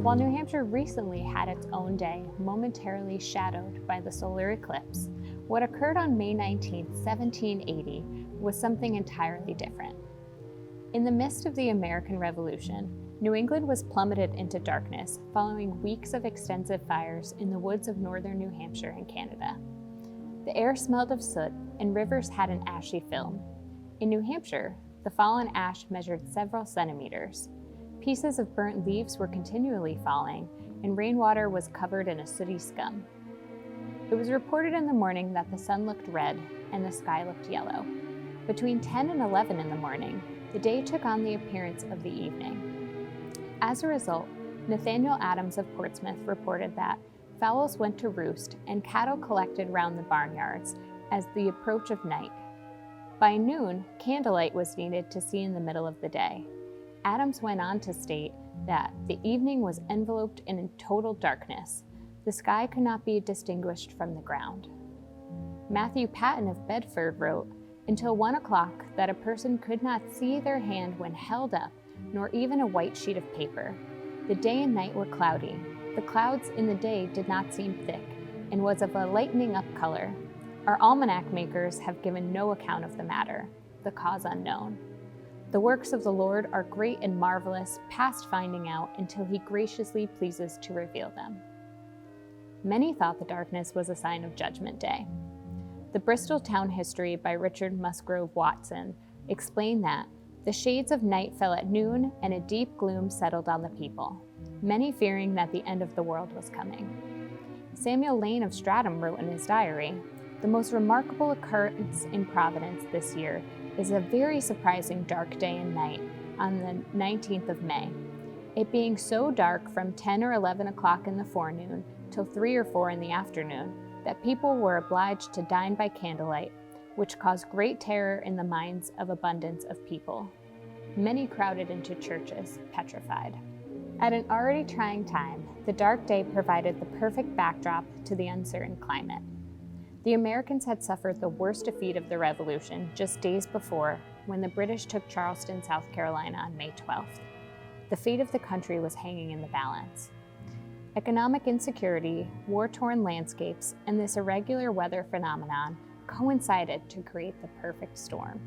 While New Hampshire recently had its own day momentarily shadowed by the solar eclipse, what occurred on May 19, 1780 was something entirely different. In the midst of the American Revolution, New England was plummeted into darkness following weeks of extensive fires in the woods of northern New Hampshire and Canada. The air smelled of soot and rivers had an ashy film. In New Hampshire, the fallen ash measured several centimeters. Pieces of burnt leaves were continually falling, and rainwater was covered in a sooty scum. It was reported in the morning that the sun looked red and the sky looked yellow. Between 10 and 11 in the morning, the day took on the appearance of the evening. As a result, Nathaniel Adams of Portsmouth reported that fowls went to roost and cattle collected round the barnyards as the approach of night. By noon, candlelight was needed to see in the middle of the day. Adams went on to state that the evening was enveloped in total darkness. The sky could not be distinguished from the ground. Matthew Patten of Bedford wrote, "Until 1 o'clock, that a person could not see their hand when held up, nor even a white sheet of paper. The day and night were cloudy. The clouds in the day did not seem thick, and was of a lightening up color. Our almanac makers have given no account of the matter, the cause unknown. The works of the Lord are great and marvelous, past finding out, until he graciously pleases to reveal them." Many thought the darkness was a sign of Judgment Day. The Bristol Town History by Richard Musgrove Watson explained that the shades of night fell at noon and a deep gloom settled on the people, many fearing that the end of the world was coming. Samuel Lane of Stratham wrote in his diary, "The most remarkable occurrence in Providence this year is a very surprising dark day and night on the 19th of May. It being so dark from 10 or 11 o'clock in the forenoon till 3 or 4 in the afternoon, that people were obliged to dine by candlelight, which caused great terror in the minds of abundance of people. Many crowded into churches, petrified." At an already trying time, the dark day provided the perfect backdrop to the uncertain climate. The Americans had suffered the worst defeat of the Revolution just days before, when the British took Charleston, South Carolina on May 12th. The fate of the country was hanging in the balance. Economic insecurity, war-torn landscapes, and this irregular weather phenomenon coincided to create the perfect storm.